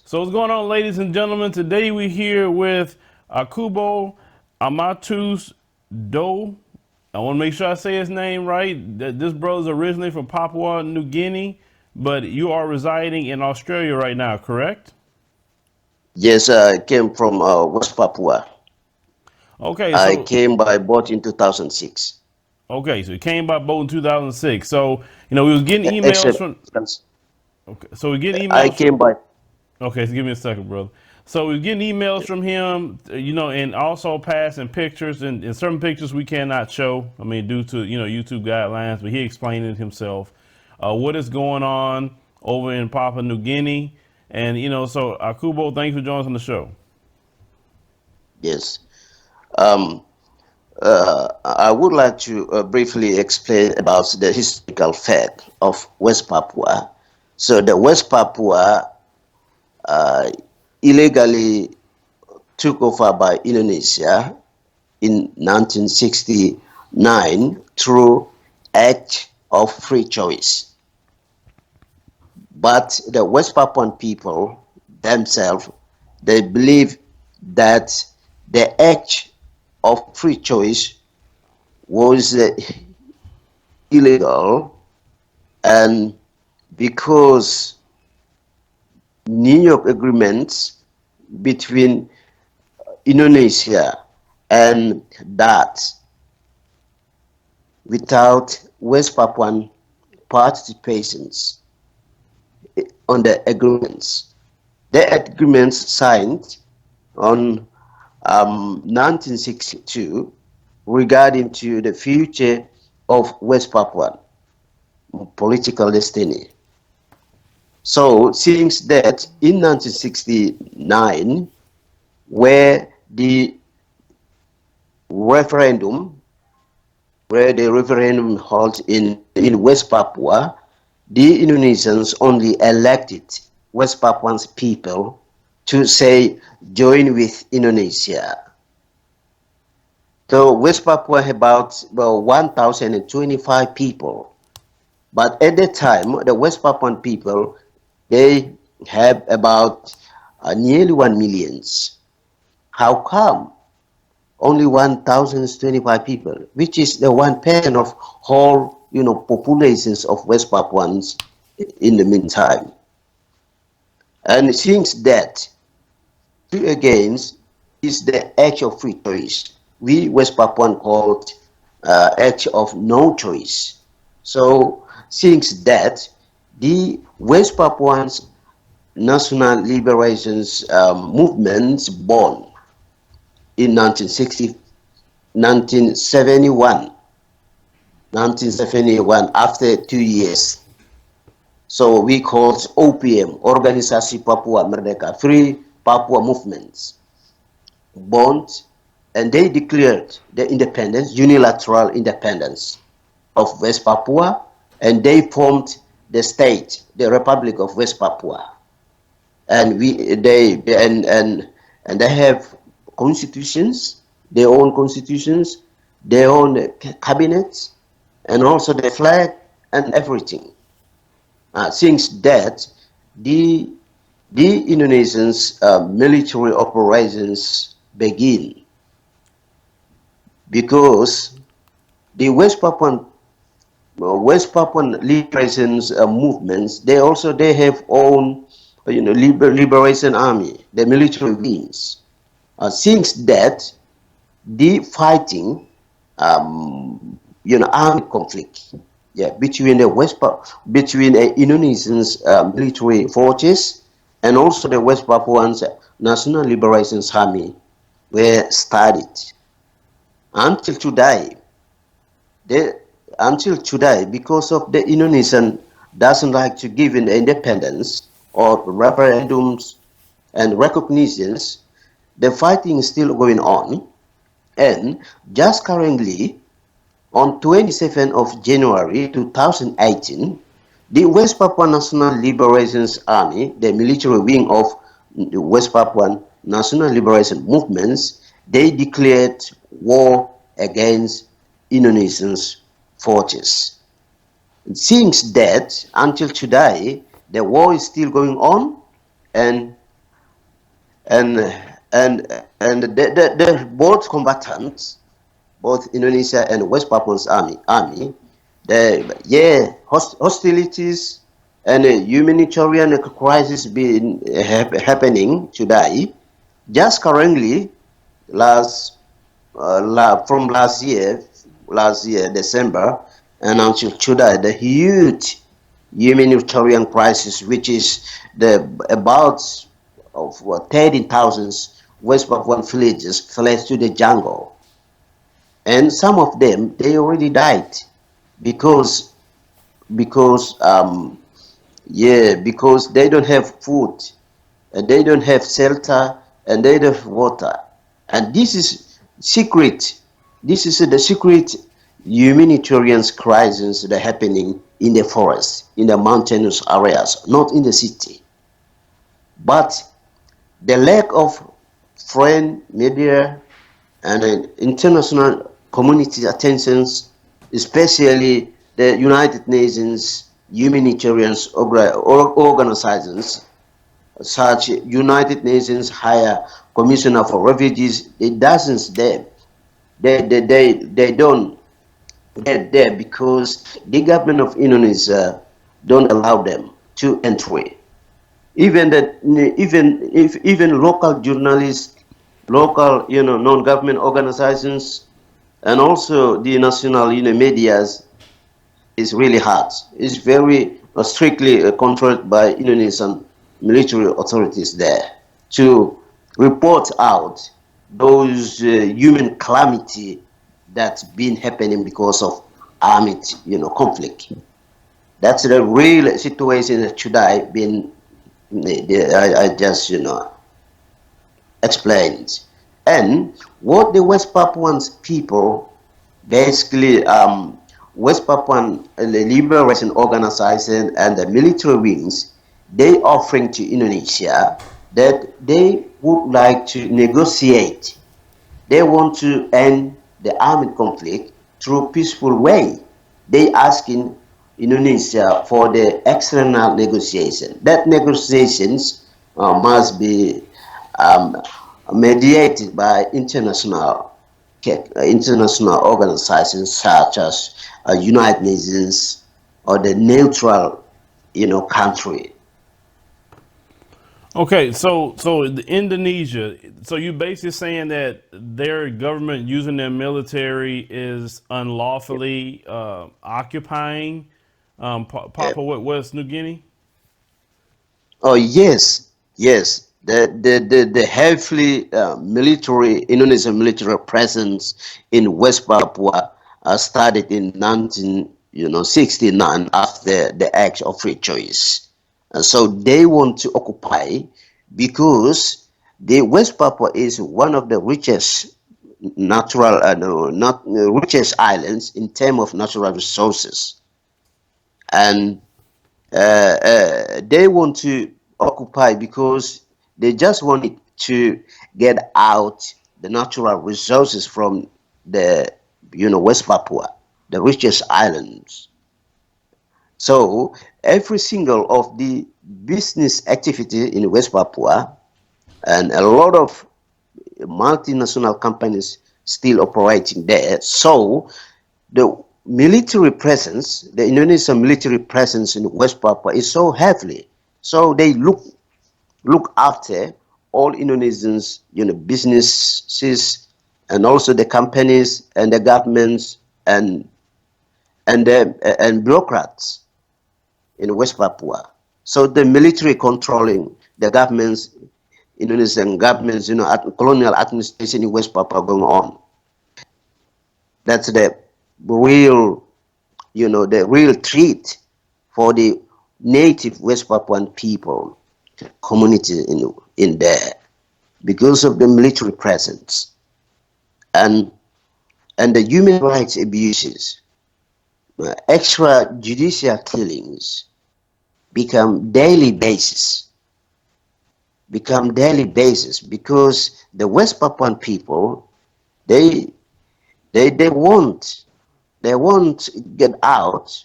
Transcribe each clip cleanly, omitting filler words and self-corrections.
So what's going on, ladies and gentlemen? Today we're here with Akouboo Douoo. I want to make sure I say his name right. This brother's originally from Papua New Guinea, but you are residing in Australia right now, correct? Yes, I came from West Papua. Okay, I so came by boat in 2006. so you came by boat in 2006. So we was getting emails Except, from. Okay, so we're getting I emails from. came by. Okay, so give me a second, brother. So we're getting emails from him, and also passing pictures, and certain pictures we cannot show. I mean, due to YouTube guidelines, but he explained it himself. What is going on over in Papua New Guinea, and so Akouboo, thanks for joining us on the show. Yes. Um, I would like to briefly explain about the historical fact of West Papua. So the West Papua uh, illegally took over by Indonesia in 1969 through Act of Free Choice. But the West Papuan people themselves, they believe that the act of free choice was illegal, and because New York agreements between Indonesia and that without West Papuan participations on the agreements. The agreements signed on 1962 regarding to the future of West Papua political destiny. So since that in 1969, where the referendum, held in West Papua, the Indonesians only elected West Papuan people to say join with Indonesia. So West Papua had about 1,025 people. But at that time, the West Papuan people, they have about nearly 1 million. How come? Only 1,025 people, which is the 1% of whole, populations of West Papuans in the meantime. And since that, two against is the act of free choice. We West Papuan called act of no choice. So since that, the West Papuans national liberation movements born in 1971 after 2 years. So we called OPM, Organisasi Papua Merdeka, Free Papua Movements, born, and they declared the independence, unilateral independence of West Papua, and they formed the state, the Republic of West Papua. And they have constitutions, their own constitutions, their own cabinets, and also the flag and everything. Since that, the Indonesians' military operations begin because the West Papuan liberation movements, they have own liberation army, the military wings. Since that, the fighting armed conflict, yeah, between the between the Indonesians military forces and also the West Papuans National Liberation Army were started until today. They, until today, because of the Indonesian doesn't like to give in independence or referendums and recognitions, the fighting is still going on. And just currently, on 27th of January 2018, the West Papua National Liberation Army, the military wing of the West Papuan National Liberation Movements, they declared war against Indonesians forces. Since that until today, the war is still going on, and and the both combatants, both Indonesia and West Papuan army, hostilities and a humanitarian crisis been happening today. Just currently, from last year December, and until today, the huge humanitarian crisis, which is the about of 13,000 West Papuan villagers fled to the jungle, and some of them they already died because because because they don't have food, and they don't have shelter, and they don't have water, and this is secret. This is the secret humanitarian crisis that are happening in the forest, in the mountainous areas, not in the city. But the lack of foreign media and international community attentions, especially the United Nations humanitarian organizations, such United Nations High Commissioner for Refugees, it doesn't there. They don't get there because the government of Indonesia don't allow them to enter. Even that, even local journalists, local non-government organizations, and also the national medias is really hard. It's very strictly controlled by Indonesian military authorities there to report out those human calamity that's been happening because of armed conflict. That's the real situation that should I been I just explained. And what the West Papuans people basically, West Papuan Liberation Organization and the military wings, they offering to Indonesia that they would like to negotiate. They want to end the armed conflict through peaceful way. They asking Indonesia for the external negotiation. That negotiations must be um, mediated by international organizations such as United Nations or the neutral, country. Okay, so the Indonesia. So you basically saying that their government using their military is unlawfully occupying Uh, Papua West New Guinea? oh yes, yes. The heavily military Indonesian military presence in West Papua started in 1969 after the Act of Free Choice, and so they want to occupy because the West Papua is one of the richest natural no, not richest islands in terms of natural resources, and they want to occupy because they just wanted to get out the natural resources from the West Papua, the richest islands. So every single of the business activity in West Papua and a lot of multinational companies still operating there. So the military presence, the Indonesian military presence in West Papua is so heavily. So they look after all Indonesians, businesses, and also the companies and the governments and bureaucrats in West Papua. So the military controlling the governments, Indonesian governments, colonial administration in West Papua going on. That's real, the real treat for the native West Papuan people community in there because of the military presence and the human rights abuses, extrajudicial killings become daily basis, because the West Papuan people they they won't get out.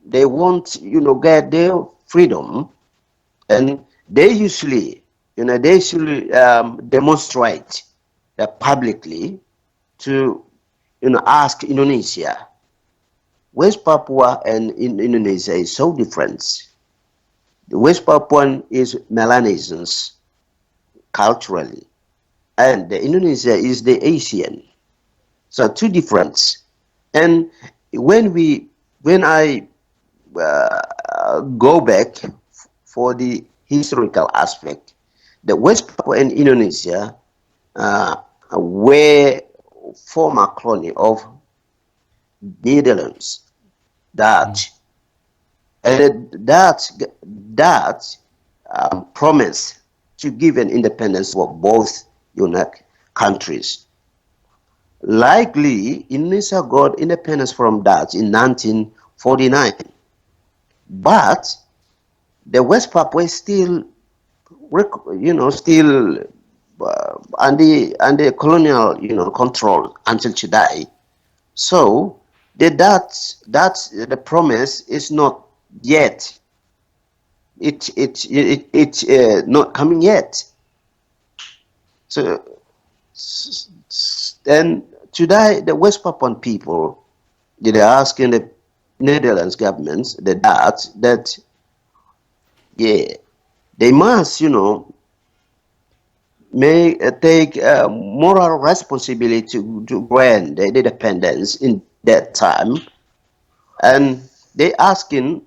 They won't, get their freedom, and they usually they should demonstrate publicly to ask Indonesia. West Papua and in Indonesia is so different. The West Papuan is Melanesians culturally, and the Indonesia is the Asian. So two difference. And when I go back for the historical aspect, the West Papua and Indonesia were former colony of Netherlands, Dutch, and that promised to give an independence for both countries. Likely, Indonesia got independence from Dutch in 1949, but the West Papua is still, still under colonial, control until today. So the promise is not yet. It's not coming yet. So then today the West Papuan people, they're asking the Netherlands governments, the Dutch, that yeah, they must, may take moral responsibility to grant the independence in that time, and they asking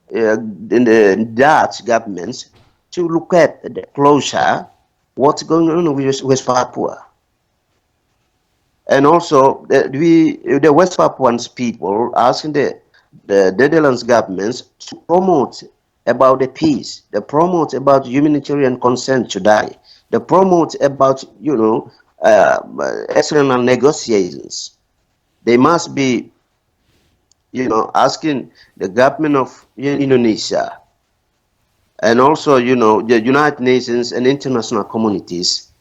the Dutch governments to look at the closer what's going on with West Papua. And also, the West Papuans people asking the Netherlands governments to promote about the peace, they promote about humanitarian consent today, they promote about external negotiations. They must be asking the government of Indonesia and also the United Nations and international communities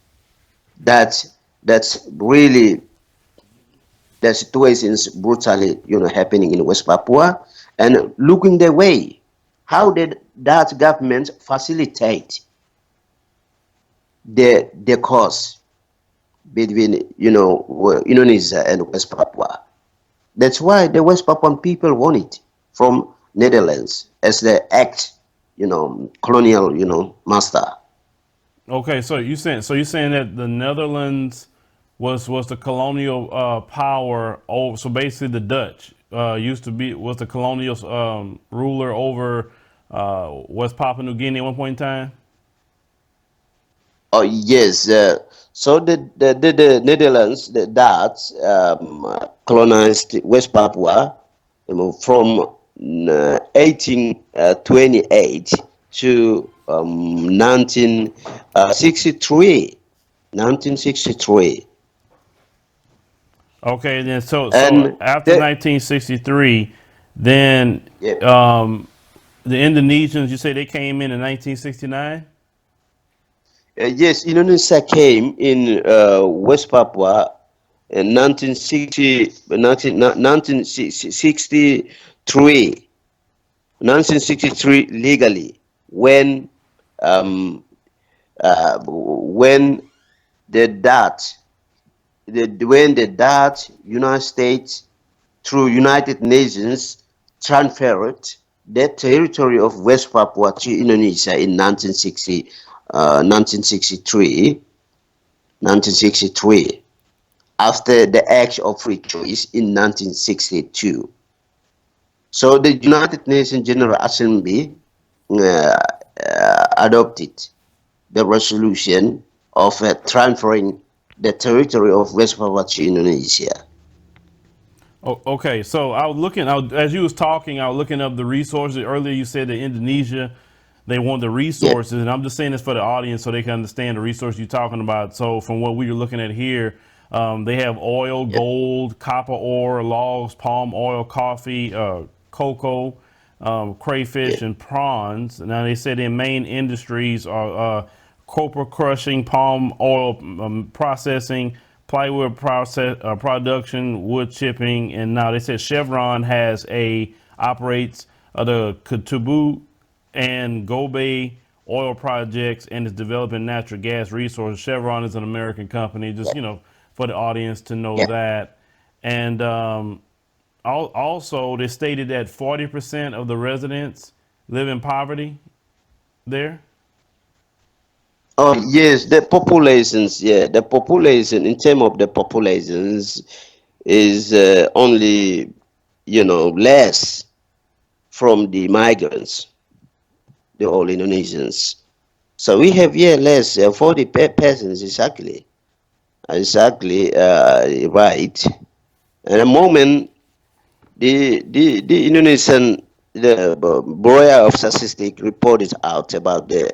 that's really the situations brutally happening in West Papua, and looking the way how did that government facilitate the cause between Indonesia and West Papua. That's why the West Papuan people want it from Netherlands as the colonial master. Okay, so you're saying that the Netherlands was the colonial power over. So basically, the Dutch was the colonial ruler over West Papua New Guinea at one point in time. Oh yes. So the Netherlands, the Dutch, colonized West Papua from 1828 to 1963. 1963. Okay, then so And after 1963, then yeah, the Indonesians, you say they came in 1969. yes, Indonesia came in West Papua in 1963, 1963 legally, um, when the Dutch, when the Dutch, United States, through United Nations, transferred the territory of West Papua to Indonesia in 1963, 1963, after the Act of Free Choice in 1962. So the United Nations General Assembly adopted the resolution of transferring the territory of West Papua to Indonesia. Oh, okay, so as you was talking, I was looking up the resources. Earlier, you said that Indonesia, they want the Yeah, resources, and I'm just saying this for the audience so they can understand the resources you're talking about. So, from what we were looking at here, they have oil, yeah, gold, copper ore, logs, palm oil, coffee, cocoa, yeah, crayfish, and prawns. Now, they said their main industries are copper crushing, palm oil processing, plywood production, wood chipping, and now they said Chevron operates the Akouboo and Douoo oil projects and is developing natural gas resources. Chevron is an American company, just, for the audience to know Yeah. that. And also, they stated that 40% of the residents live in poverty there. Oh yes, the populations. Yeah, the population in terms of the populations is only less from the migrants, the all Indonesians. So we have here less 40 persons exactly right. And the moment the Indonesian Bureau of Statistics reported out about the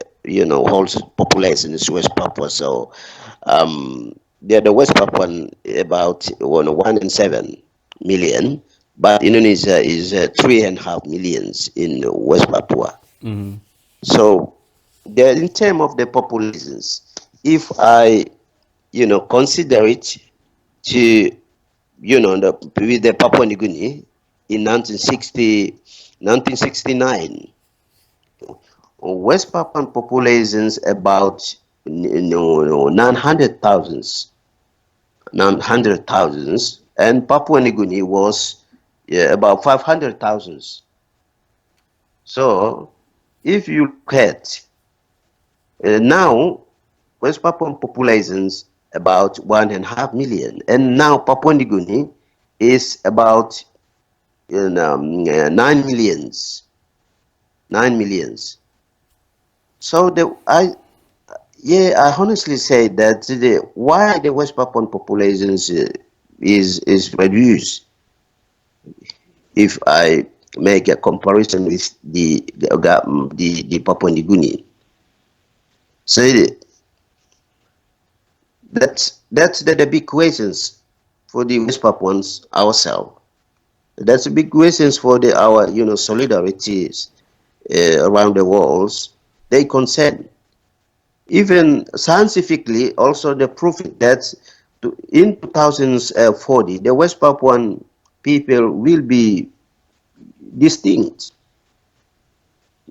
whole population in West Papua. So the West Papuan about 1.7 million, but Indonesia is 3.5 millions in West Papua. Mm-hmm. So in terms of the populations, if I consider it to with the Papua New Guinea in 1969, West Papuan populations about 900,000, and Papua New Guinea was about 500,000. So if you look at now, West Papuan populations about 1.5 million, and now Papua New Guinea is about 9 millions. 9 millions. So I honestly say that why the West Papuan populations is reduced if I make a comparison with the Papua New Guinea. So that's the big questions for the West Papuans ourselves. That's the big questions for our solidarities around the world. They concern even scientifically also the proof that in 2040 the West Papuan people will be distinct.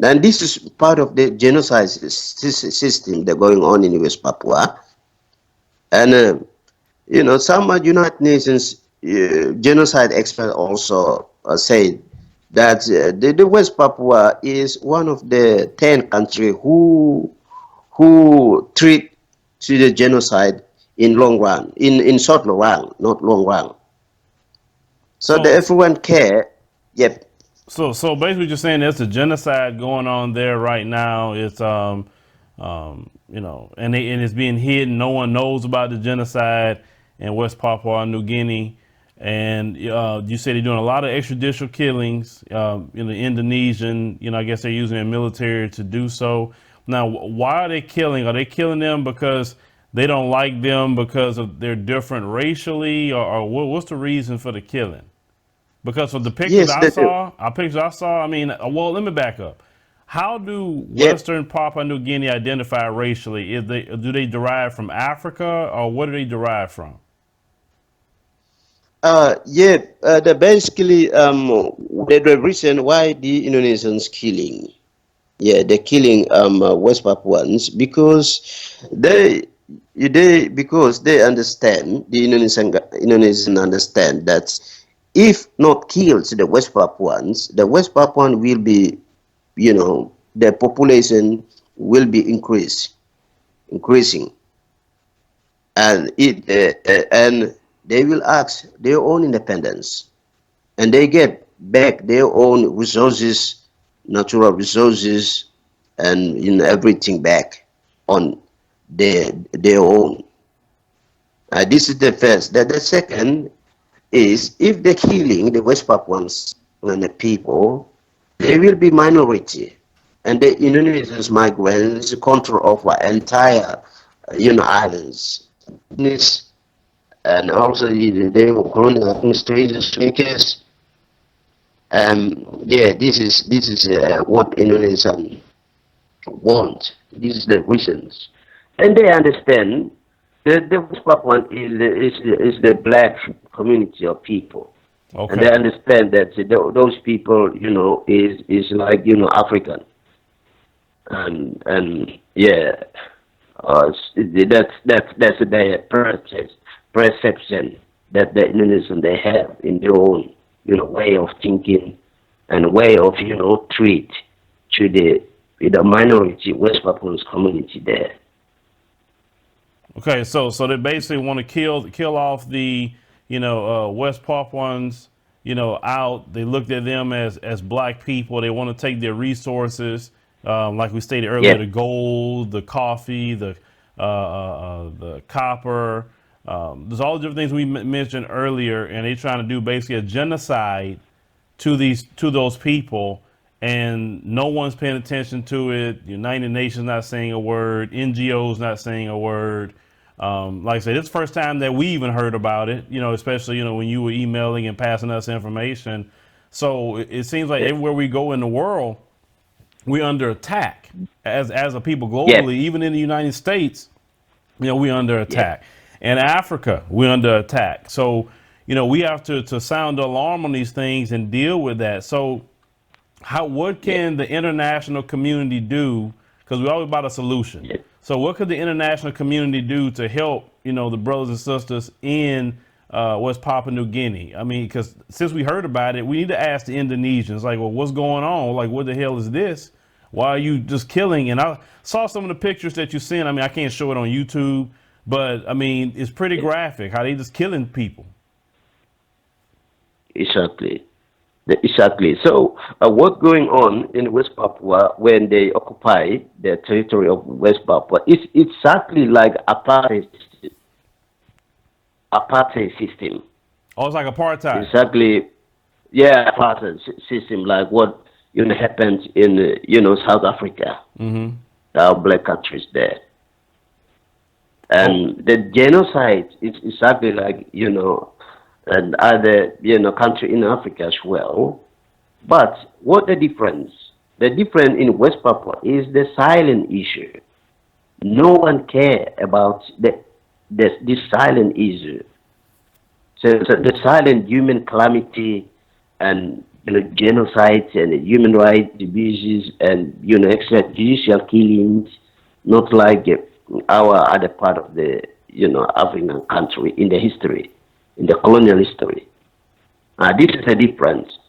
And this is part of the genocide system that going on in West Papua. And some United Nations genocide experts also say that the West Papua is one of the 10 countries who treat to the genocide in long run, in short run, not long run. So that So, everyone care. Yep. so basically, just saying there's a genocide going on there right now. It's and it's being hidden. No one knows about the genocide in West Papua New Guinea. And you say they're doing a lot of extrajudicial killings in the Indonesian. I guess they're using their military to do so. Now, why are they killing? Are they killing them because they don't like them because of they're different racially, or what's the reason for the killing? Because of the pictures Yes. I saw, I mean, well, let me back up. How do Yep. Western Papua New Guinea identify racially? Do they derive from Africa, or what do they derive from? Yeah. Basically the reason why the Indonesians killing. Yeah, they're killing West Papuans because they understand the Indonesian understand that if not killed the West Papuan will be the population will be increasing, and they will ask their own independence, and they get back their own resources, natural resources, and everything back on their own. This is the first. The second is if they're killing the West Papuans and the people, they will be minority, and the Indonesians migrants control over entire islands. This and also they were colonial administrators makers. Yeah, this is what Indonesians want. This is the reasons, and they understand the West Papuan is the black community of people, and they Okay. understand that those people is like African. and yeah, that's their perception that the Indonesian they have in their own way of thinking and way of treat to the minority West Papuan community there. Okay, so they basically want to kill off the West Papuans, out. They looked at them as black people. They want to take their resources, like we stated earlier, Yeah, the gold, the coffee, the copper. There's all the different things we mentioned earlier, and they're trying to do basically a genocide to those people, and no one's paying attention to it. United Nations not saying a word, NGOs not saying a word. Like I said, it's the first time that we even heard about it, especially when you were emailing and passing us information. So it seems like yeah, everywhere we go in the world, we're under attack as a people yeah, globally. Even in the United States, we're under yeah, attack. In Africa, we're under attack. So we have to sound the alarm on these things and deal with that. So what yeah, can the international community do? Because we're always about a solution. yeah. So what could the international community do to help the brothers and sisters in West Papua New Guinea? I mean, because since we heard about it, we need to ask the Indonesians, like, well, what's going on? Like, what the hell is this? Why are you just killing? And I saw some of the pictures that you sent. I mean, I can't show it on YouTube, but I mean, it's pretty graphic how they just killing people. Exactly. Exactly. So, what's going on in West Papua when they occupy the territory of West Papua is exactly like apartheid system. Oh, it's like apartheid. Exactly. Yeah, apartheid system like what happened in South Africa, Mm-hmm. our black countries there, Oh, and the genocide is exactly like and other country in Africa as well. But what the difference? The difference in West Papua is the silent issue. No one care about this silent issue. So the silent human calamity and genocides and human rights abuses and extrajudicial killings, not like our other part of the African country in the history, in the colonial history. This is a difference.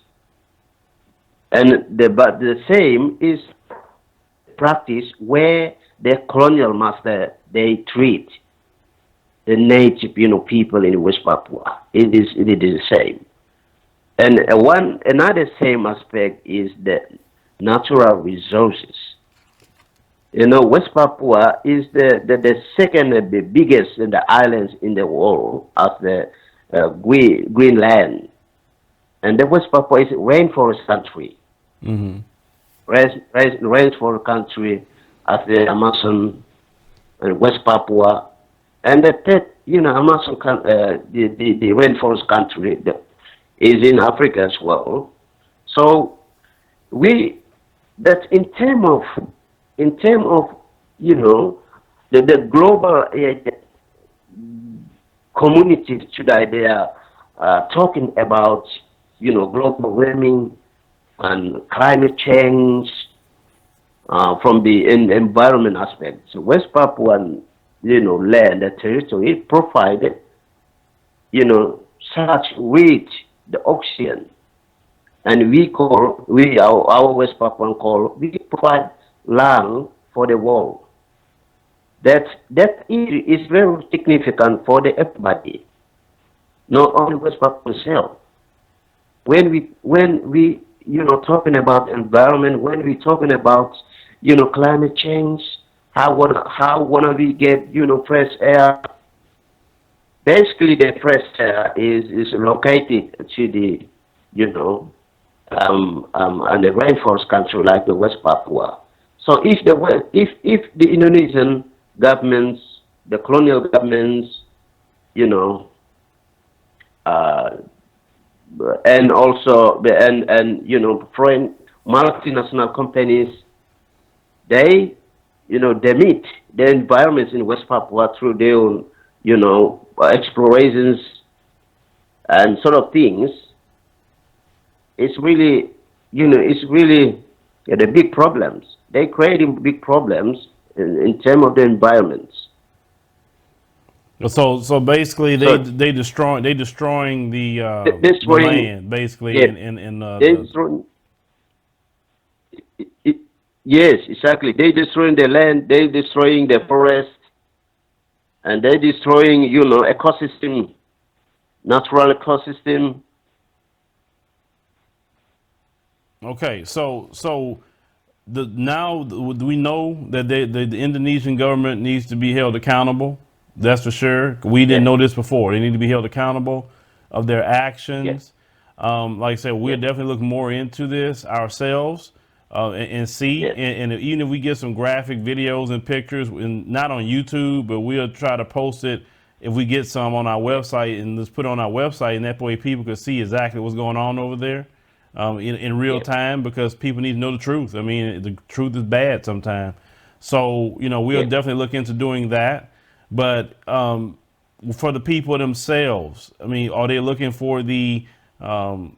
And but the same is practice where the colonial master they treat the native people in West Papua. It is the same. And another same aspect is the natural resources. West Papua is the second the biggest in the islands in the world after Greenland. And the West Papua is a rainforest country. mm-hmm. Rainforest country as the Amazon and West Papua. And the third, Amazon, the rainforest country is in Africa as well. So we, that in term of, the global communities today, they are talking about, global warming and climate change from the environment aspect. So West Papuan, land, the territory provided, such with the oxygen, and our West Papuan we provide land for the world. That is very significant for the everybody, not only West Papua itself. When we talking about environment, when we talking about climate change, how wanna we get fresh air. Basically, the fresh air is located to the and the rainforest country like the West Papua. So if the Indonesian governments, the colonial governments, you know, uh, and also foreign multinational companies, they they meet the environments in West Papua through their own explorations and sort of things. It's really it's really Yeah, the big problems. They creating big problems in terms of the environments. So basically, So they destroying the destroying, land basically yeah, in they the destroying. It, yes, exactly. They destroying the land. They destroying the forest, and they destroying ecosystem, natural ecosystem. okay. So we know that the Indonesian government needs to be held accountable. That's for sure. We didn't Yes, know this before. They need to be held accountable of their yes, actions. Like I said, we'll yes, definitely look more into this ourselves and see. yes, And even if we get some graphic videos and pictures, and not on YouTube, but we'll try to post it if we get some on our yes, website and let's put it on our website, and that way people can see exactly what's going on over there in real yes, time because people need to know the truth. I mean, the truth is bad sometimes. So, we'll yes. definitely look into doing that. But for the people themselves, I mean, are they looking for some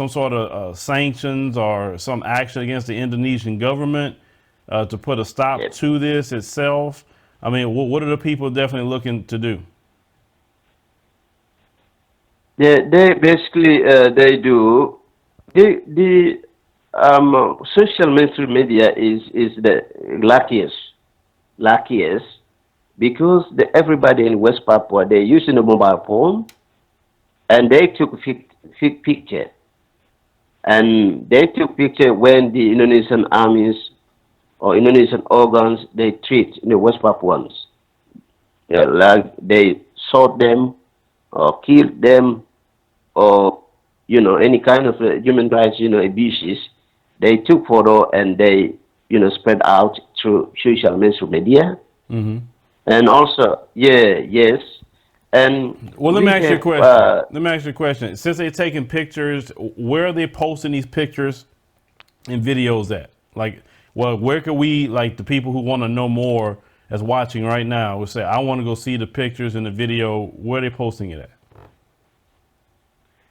sort of sanctions or some action against the Indonesian government to put a stop Yes. to this itself? I mean, what are the people definitely looking to do? They basically they do the social mainstream media is the luckiest because everybody in West Papua they using a mobile phone and they took fake picture and they took picture when the Indonesian armies or Indonesian organs they treat West Papuans. Yeah, like they shot them or killed them or any kind of human rights abuses. They took photo and they spread out through social mainstream media Hmm. and also yes and Well, let me we ask you a have question. Let me ask you a question. Since they're taking pictures, where are they posting these pictures and videos at? Like, well, where could we, like, the people who want to know more as watching right now, would say, I want to go see the pictures and the video. Where are they posting it at?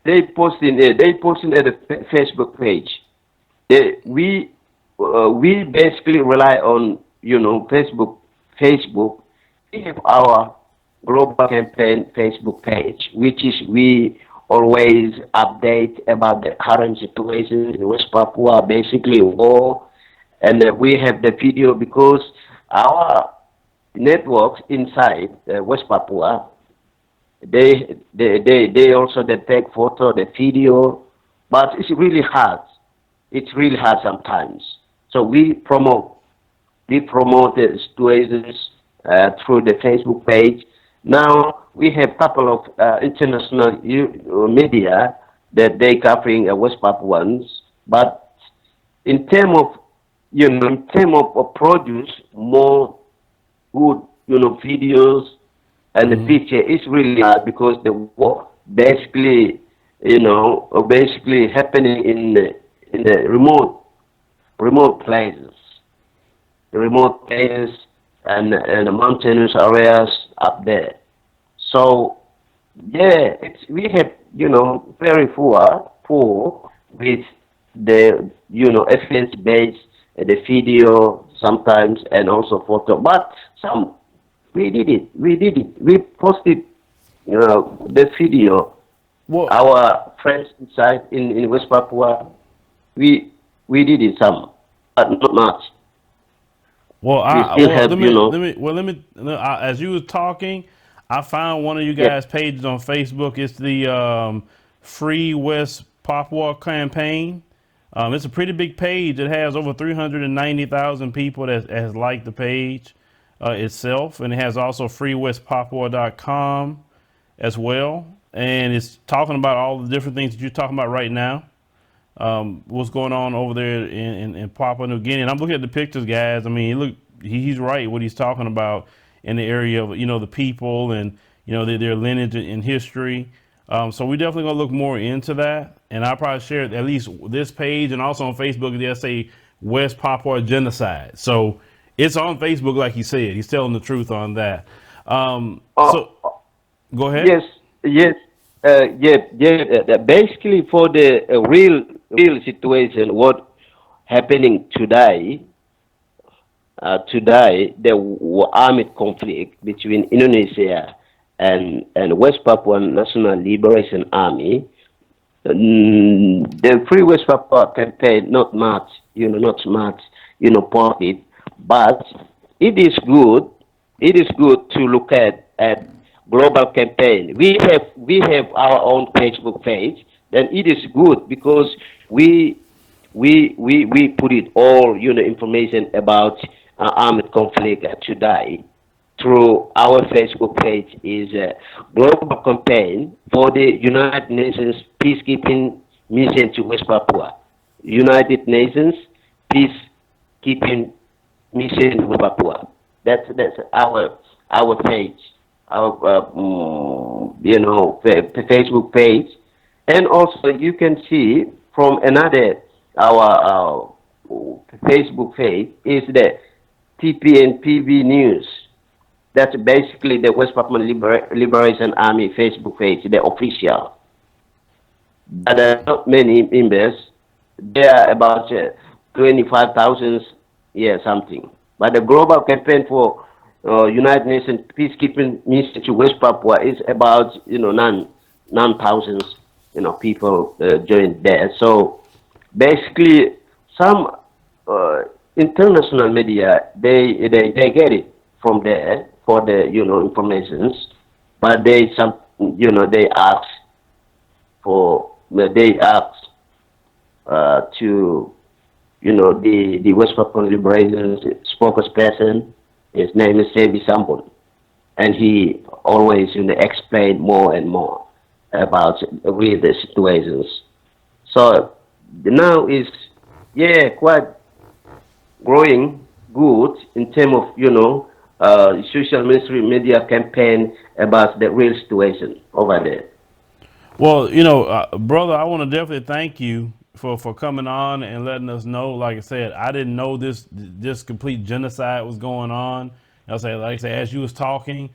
they posting at the Facebook page. We basically rely on Facebook. We have our global campaign Facebook page, which is we always update about the current situation in West Papua, basically war, and we have the video because our networks inside West Papua they also they take photo, the video, but it's really hard. It's really hard sometimes. So we promote the situations through the Facebook page. Now we have a couple of international media that they covering West Papuans, but in term of in term of produce more good videos and the Hmm. picture is really hard because the war basically happening in the remote places, the remote places and the mountainous areas up there. So yeah, we have very poor with the evidence based the video sometimes and also photo, but some we posted the video. Well, Our friends inside in West Papua we we did it some, but not much. We still well, have as you was talking, I found one of you yes, guys' pages on Facebook. It's the Free West Papua campaign. It's a pretty big page. It has over 390,000 people that has liked the page itself, and it has also freewestpapua.com as well. And it's talking about all the different things that you're talking about right now. What's going on over there in Papua New Guinea. And I'm looking at the pictures, guys. I mean, look, he's right what he's talking about in the area of the people and their lineage and history. So we definitely gonna look more into that, and I'll probably share at least this page and also on Facebook. They'll say West Papua Genocide. So it's on Facebook, like he said. He's telling the truth on that. So oh, go ahead. yes, yes, yeah. Basically, for the real situation, what happening today. Today, the armed conflict between Indonesia and West Papua National Liberation Army. The Free West Papua campaign, not much, not much, profit, but it is good. It is good to look at global campaign. We have our own Facebook page. Then it is good because we we put it all, information about armed conflict today through our Facebook page is a global campaign for the United Nations peacekeeping mission to West Papua. United Nations peacekeeping mission to West Papua. That's our page, our Facebook page, and also you can see from another our Facebook page is the TPNPV News. That's basically the West Papua Liberation Army Facebook page, the official. But there are not many members. There are about 25,000, yeah, something. But the global campaign for United Nations peacekeeping mission to West Papua is about nine thousands people joined there. So basically, some international media they get it from there for the informations, but they ask to the West Papua Liberation spokesperson. His name is Sevi Sambon, and he always explain more and more about really the situations. So now is quite growing good in terms of social mainstream media campaign about the real situation over there. Well, brother, I want to definitely thank you for coming on and letting us know. Like I said, I didn't know this complete genocide was going on. Like I say, as you was talking,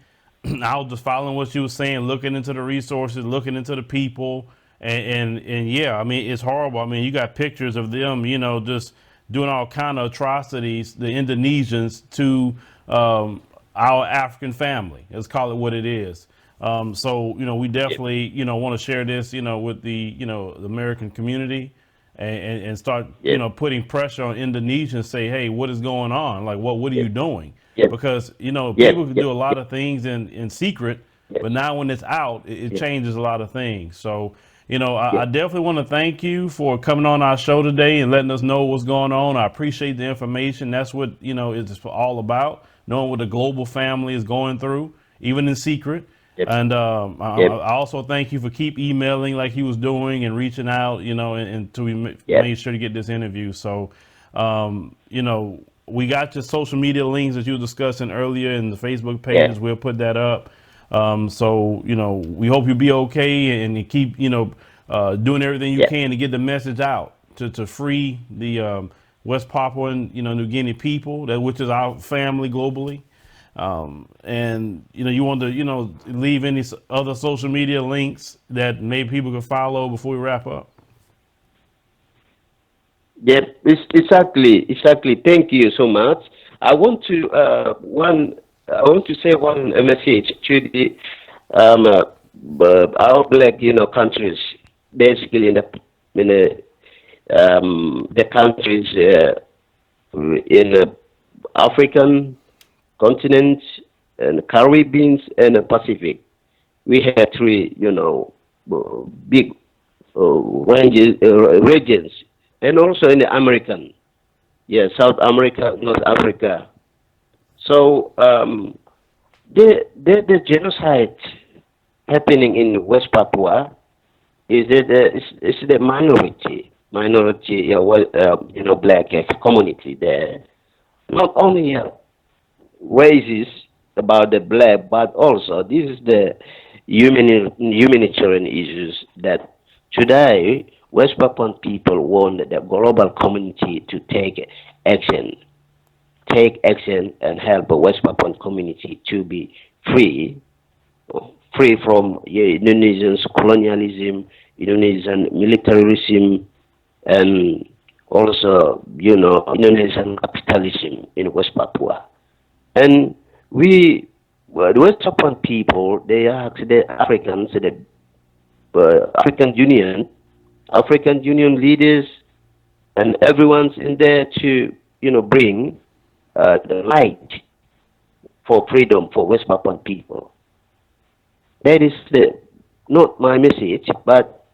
I was just following what you was saying, looking into the resources, looking into the people, and yeah, I mean it's horrible. I mean you got pictures of them, just doing all kind of atrocities, the Indonesians to our African family. Let's call it what it is. So we definitely want to share this with the the American community and start Yep. putting pressure on Indonesia and say, hey, what is going on? Like what are you Yep. doing? Yep. Because people Yep. can Yep. do a lot of things in secret, Yep. but now when it's out, it Yep. changes a lot of things. So I Yep. definitely want to thank you for coming on our show today and letting us know what's going on. I appreciate the information. That's what it's all about, knowing what the global family is going through, even in secret. Yep. And Yep. I also thank you for keep emailing like he was doing and reaching out, until we Yep. made sure to get this interview. So, we got your social media links that you were discussing earlier in the Facebook Yep. pages. We'll put that up. So, we hope you'll be okay and you keep, doing everything you Yep. can to get the message out to free the West Papua and, New Guinea people, which is our family globally. And you want to leave any other social media links that maybe people can follow before we wrap up. Yep. Exactly. Thank you so much. I want to I want to say one message to the our black countries, basically the countries in the African continent and Caribbean and the Pacific. We have three, big regions, and also in the American, South America, North Africa. So the genocide happening in West Papua is the minority, black community there. Not only raises about the black, but also this is the humanitarian issues that today West Papuan people want the global community to action, take action and help the West Papuan community to be free, free from Indonesian colonialism, Indonesian militarism, and also, Indonesian capitalism in West Papua. And the West Papuan people, they ask the Africans, the African Union leaders, and everyone's in there to, bring the light for freedom for West Papuan people. That is not my message, but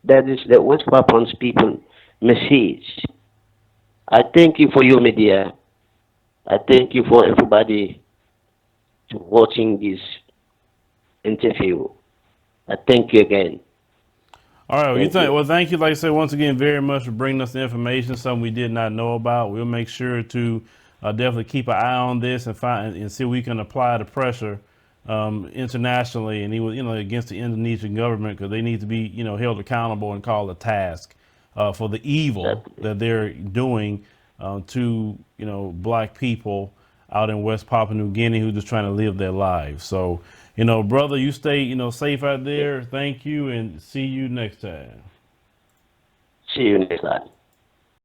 that is the West Papuan people message. I thank you for your media. I thank you for everybody to watching this interview. I thank you again. All right. Thank you. Well, thank you. Like I said, once again, very much for bringing us the information, something we did not know about. We'll make sure to definitely keep an eye on this and find and see if we can apply the pressure internationally and against the Indonesian government, because they need to be held accountable and called to task for the evil that they're doing to black people out in West Papua New Guinea who just trying to live their lives. So, brother, you stay safe out there. Thank you, and see you next time. See you next time.